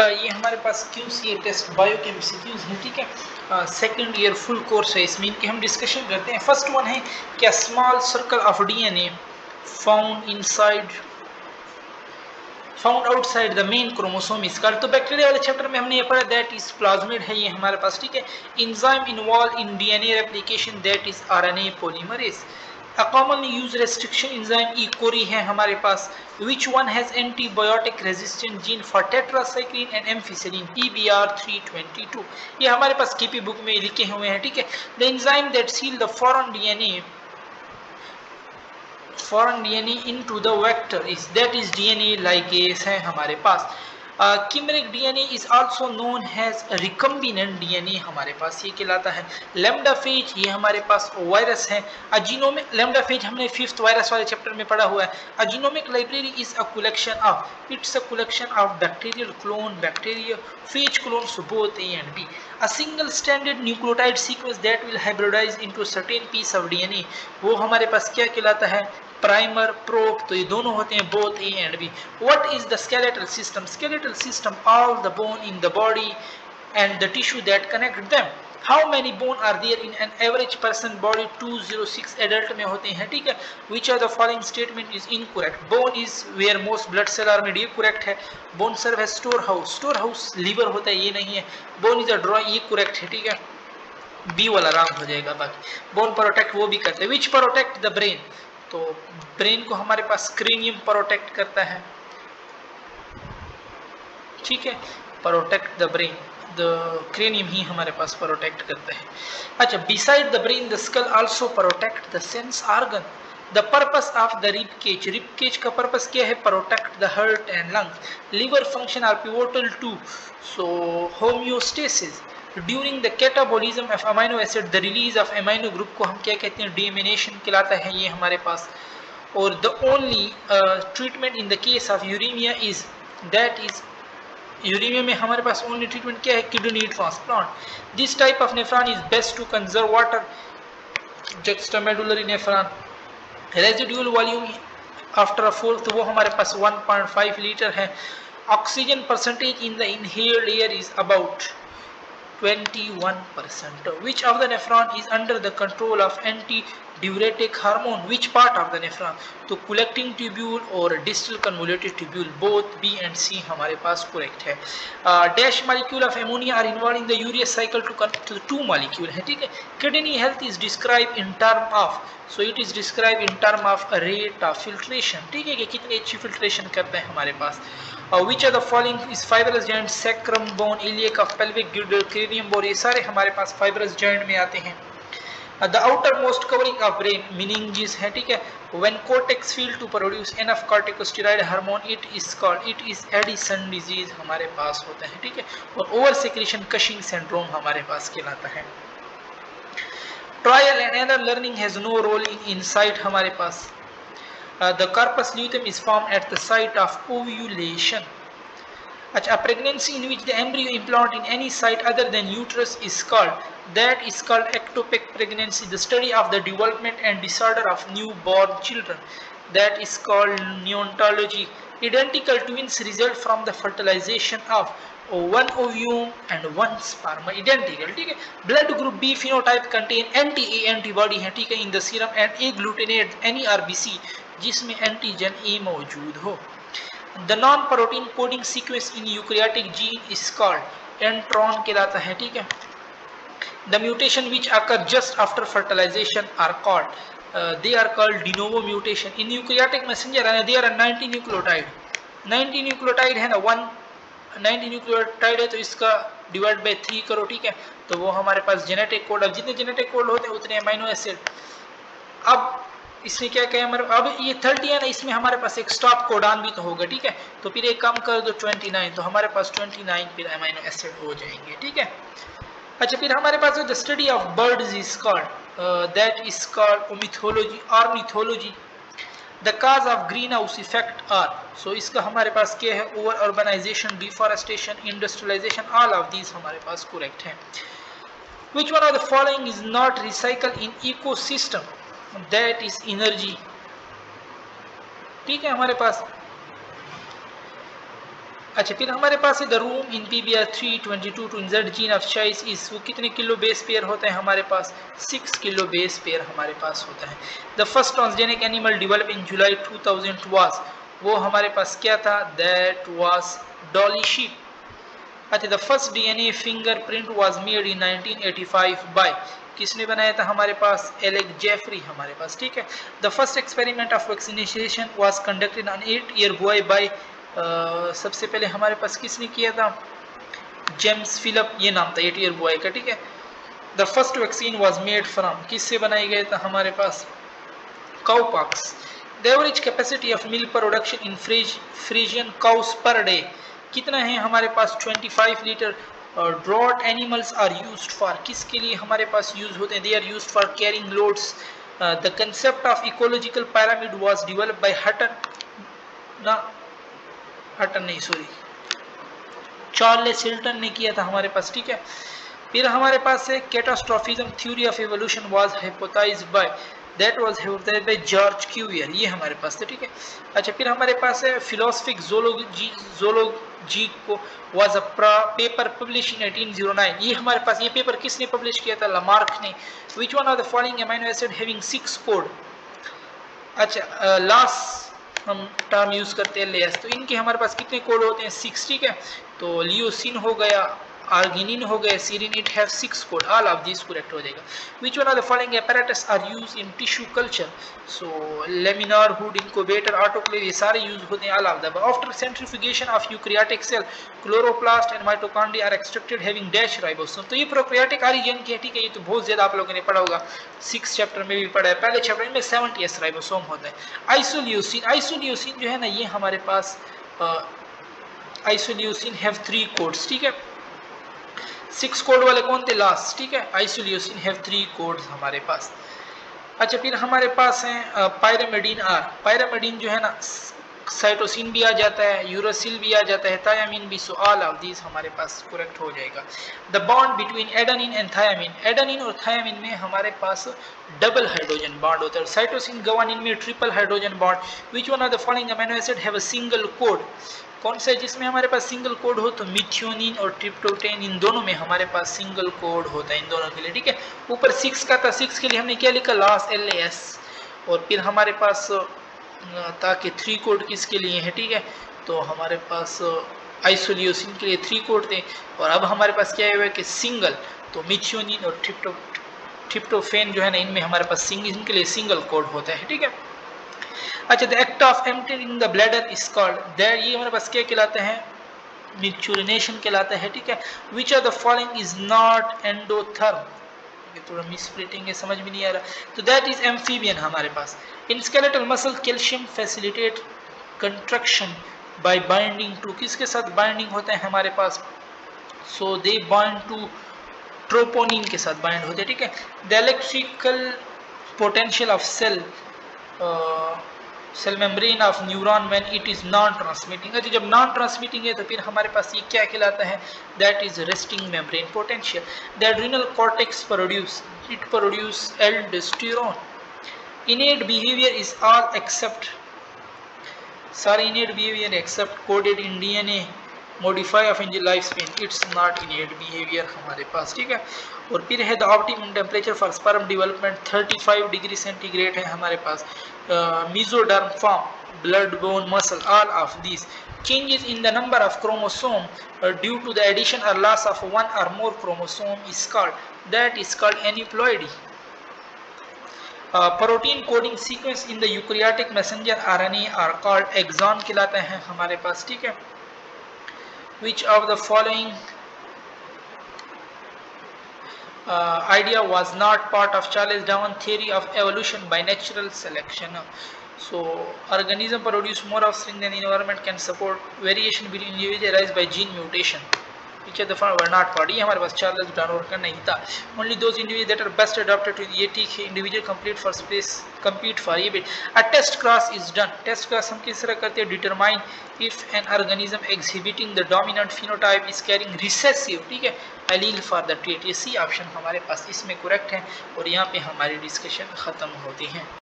ये हमारे पास QCA test biochem MCQs है, ठीक है। सेकंड ईयर फुल कोर्स है, इसमें इनके हम डिस्कशन करते हैं। फर्स्ट वन है क्या small circle of DNA found inside found outside the main chromosome is called. तो बैक्टीरिया वाले चैप्टर में हमने ये पढ़ा दैट इज प्लाज्मिड है ये हमारे पास, ठीक है। Enzyme involve in DNA replication that is RNA polymerase. A commonly used restriction enzyme E. coli है हमारे पास, which one has antibiotic resistant gene for tetracycline and ampicillin PBR322। ये हमारे पास KP बुक में लिखे हुए हैं, ठीक है। The enzyme that seal the foreign DNA into the vector is that is DNA ligase है हमारे पास। Chimeric DNA is also known as recombinant DNA हमारे पास ये कहलाता है। लैम्डाफेज ये हमारे पास वायरस है। अजीनोमिक लैम्डाफेज हमने 5th वायरस वाले चैप्टर में पढ़ा हुआ है। A genomic library is a collection of bacterial clone bacteria phage clones both A and B. A single stranded nucleotide sequence that will hybridize into a certain piece of DNA वो हमारे पास क्या कहलाता है, प्राइमर प्रोब। तो ये दोनों होते हैं both A and B। What is the skeletal system? Skeletal system all the bone in the body and the tissue that connect them. How many bone are there in an average person body? 206 adult में होते हैं, ठीक है। Which of the following statement is incorrect? Bone is where most blood cell are made, ये correct है। Bone serve as storehouse liver होता है, ये नहीं है। Bone is a draw, ये correct है, ठीक है। बी वाला रॉन्ग हो जाएगा। बाकी बोन प्रोटेक्ट वो भी करते हैं। Which protect the brain? तो ब्रेन को हमारे पास क्रेनियम प्रोटेक्ट करता है, ठीक है। Protect the brain, the cranium ही हमारे पास प्रोटेक्ट करता है। अच्छा, beside the brain the skull also protect the sense organ. The purpose of the rib cage का पर्पस क्या है? Protect the heart and lungs. Liver function are pivotal to so homeostasis. During the catabolism of amino acid the release of amino group को हम क्या कहते हैं? Deamination कहलाता है ये हमारे पास। और the only treatment in the case of uremia is that is uremia में हमारे पास ओनली ट्रीटमेंट क्या है? Kidney transplant. This type of nephron is best to conserve water, juxtamedullary nephron. Residual volume after a fall, तो वो हमारे पास 1.5 litre है। Oxygen percentage in the inhaled air is about 21%. Which of the nephron is under the control of antidiuretic hormone? Which part of the nephron? तो collecting tubule और distal convoluted tubule, both B and C हमारे पास correct है। Dash molecule of ammonia are involved in the urease cycle to the 2 molecule है, ठीक है। Kidney health is described in term of, so it is described in term of rate of filtration, ठीक है, कि कितनी अच्छी filtration करते हैं हमारे पास। Which of the following is fibrous joint? Sacrum bone, iliac of pelvic girdle, cranium bone, ये सारे हमारे पास fibrous joint में आते हैं। The outermost covering of brain meninges है, ठीक है। When cortex fail to produce enough corticosteroid hormone, it is Addison disease हमारे पास होता है, ठीक है। और over secretion Cushing syndrome हमारे पास कहलाता है। Trial and error learning has no role in insight हमारे पास। The corpus luteum is formed at the site of ovulation. A pregnancy in which the embryo implant in any site other than uterus is called ectopic pregnancy. The study of the development and disorder of newborn children, that is called neonatology. Identical twins result from the fertilization of one ovum and one sperm, identical, ठीक है। Blood group B phenotype contain anti-A antibody है, ठीक है, in the serum and A glutinate any RBC जिसमें antigen A मौजूद हो। The non protein coding sequence in eukaryotic gene is called intron कहलाता है, ठीक है। The mutation which occur just after fertilization are called they are called de novo mutation. In eukaryotic messenger they are 90 nucleotide, 90 nucleotide है ना, 90 nucleotide है, तो इसका divide by 3 करो, ठीक है। तो वो हमारे पास जेनेटिक कोड, अब जितने जेनेटिक कोड होते हैं उतने अमीनो एसिड। अब इसमें क्या कहें हमारे, अब ये 30 है ना, इसमें हमारे पास एक स्टॉप कोडान भी तो होगा, ठीक है। तो फिर एक कम कर दो 29, तो हमारे पास 29 फिर अमीनो एसिड हो जाएंगे, ठीक है। अच्छा, फिर हमारे पास the study of birds is called that is called mythology और mythology. The cause of green house effect are, so इसका हमारे पास क्या है? Over urbanisation, deforestation, industrialisation, all of these हमारे पास करेक्ट है। Which one of the following is not recycle in ecosystem? That is energy, ठीक है। हमारे पास अच्छा, फिर हमारे पास है the room in PBR 322 to Z gene of choice इस, वो कितने किलो बेस पेयर होते हैं हमारे पास? 6 किलो बेस पेयर हमारे पास होता है। The first transgenic animal develop in July 2000 was, वो हमारे पास क्या था? That was Dolly sheep. अच्छा, the first DNA fingerprint was made in 1985 by, किसने बनाया था हमारे पास? एलेक जेफरी हमारे पास, ठीक है। The first experiment of vaccination was conducted on 8-year boy by, सबसे पहले हमारे पास किसने किया था? जेम्स फिलिप, ये नाम था 8-year बॉय का, ठीक है। The first vaccine was made from, किससे बनाई गया था हमारे पास? Cowpox. The average capacity of milk production in Friesian cows per day, कितना है हमारे पास? 25 litre. Draught animals are used for, किसके लिए हमारे पास यूज होते हैं? They are used for carrying loads. The concept of ecological pyramid was developed by Hutton, ना हटन नहीं, सॉरी, चार्ल्स हिल्टन ने किया था हमारे पास, ठीक है। फिर हमारे पास है catastrophism theory of evolution was hypothesised by, that was hypothesised by George Cuvier, ये हमारे पास था, ठीक है। अच्छा, फिर हमारे पास है फिलोसफिक जोलॉजी को was a paper publish in 1809, ये हमारे पास, ये पेपर किसने पब्लिश किया था? लामार्क ने। Which one of the following amino acid having 6 code? अच्छा, लास्ट हम टर्म यूज करते हैं लेस, तो इनके हमारे पास कितने कोड होते हैं? 6, ठीक है। तो लियोसिन हो गया, आर्गिनिन हो गया, serine, it have 6 code, all of this correct हो जाएगा। Which one of the following apparatus are used in tissue culture? So laminar hood, incubator, autoclave, ये सारे यूज होते हैं, all of the. After centrifugation of eukaryotic cell, chloroplast and mitochondria are extracted having dash ribosome, तो ये prokaryotic origin की है, ठीक है। ये तो बहुत ज्यादा आप लोगों ने पढ़ा होगा, 6 चैप्टर में भी पढ़ा है, पहले चैप्टर में 70s राइबोसोम होता है। आइसोल्यूसिन, आइसोल्यूसिन जो है ना, ये हमारे पास आइसोल्यूसिन हैव 3 कोड्स, ठीक है। 6 कोड वाले कौन थे? लास्ट, ठीक है। आइसोल्यूसिन हैव 3 कोड्स हमारे पास। अच्छा, फिर हमारे पास है पायरामिडीन आर, पायरामिडीन जो है ना, साइटोसिन भी आ जाता है, यूरोसिल भी आ जाता है, थायामीन भी, सो ऑल ऑफ दीज हमारे पास करेक्ट हो जाएगा। The bond between adenine and thiamine, adenine और थायामीन में हमारे पास डबल हाइड्रोजन बॉन्ड होता है। साइटोसिन गवानिन में triple hydrogen bond. Which one of the following amino acid have a single code? कौन सा है जिसमें हमारे पास सिंगल कोड हो? तो मिथ्योनिन और ट्रिप्टोफैन, इन दोनों में हमारे पास सिंगल कोड होता है, इन दोनों के लिए, ठीक है। ऊपर 6 का था, 6 के लिए हमने क्या लिखा? Last LAS। और फिर हमारे पास ताकि 3 कोड किसके लिए है, ठीक है। तो हमारे पास आइसोल्यूसिन के लिए 3 कोड थे, और अब हमारे पास क्या है कि सिंगल, तो मिथ्योनिन और ट्रिप्टोफैन जो है ना, इनमें हमारे पास इनके लिए सिंगल कोड होता है, ठीक है। अच्छा, the act of emptying the bladder is called, that, ये हमारे पास क्या कहलाते हैं? मिक्चुरिनेशन कहलाता है, ठीक है। Which of the following is not endotherm, ये थोड़ा मिसप्रिंटिंग है, समझ में नहीं आ रहा, तो दैट इज एम्फीबियन हमारे पास। In skeletal muscle calcium facilitate contraction by binding to, किसके साथ बाइंडिंग होता है हमारे पास? So they bind to troponin के साथ बाइंड होते हैं, ठीक है। The electrical potential of cell membrane of neuron when it is non transmitting, अच्छा जब नॉन ट्रांसमिटिंग है तो फिर हमारे पास ये क्या कहलाता है? That is resting membrane potential. The adrenal cortex produce, it produce aldosterone. Innate behaviour is all except, सारे innate behaviour except coded in DNA modify of in life span, it's not innate behaviour हमारे पास, ठीक है। और फिर है the optimum temperature for sperm development 35 degree centigrade है हमारे पास। Mesoderm form, blood bone muscle, all of this. Changes in the number of chromosome due to the addition or loss of one or more chromosome is called, that is called aneuploidy. Protein coding sequence in the eukaryotic messenger RNA are called exon कहलाते हैं हमारे पास, ठीक है। Which of the following idea was not part of Charles Darwin theory of evolution by natural selection. So organism produce more offspring than the environment can support, variation between individuals arise by gene mutation, which are the were not part, ये हमारे पास Charles Darwin का नहीं था। Only those individuals that are best adapted to, ये ठीक है, individual complete for space, compete for, ये भी। A test class is done, test class हम किस तरह करते हैं? determine if an organism exhibiting the dominant phenotype is carrying recessive, ठीक है, allele for the trait, ये C ऑप्शन हमारे पास इसमें करेक्ट है। और यहाँ पे हमारी डिस्कशन खत्म होती है।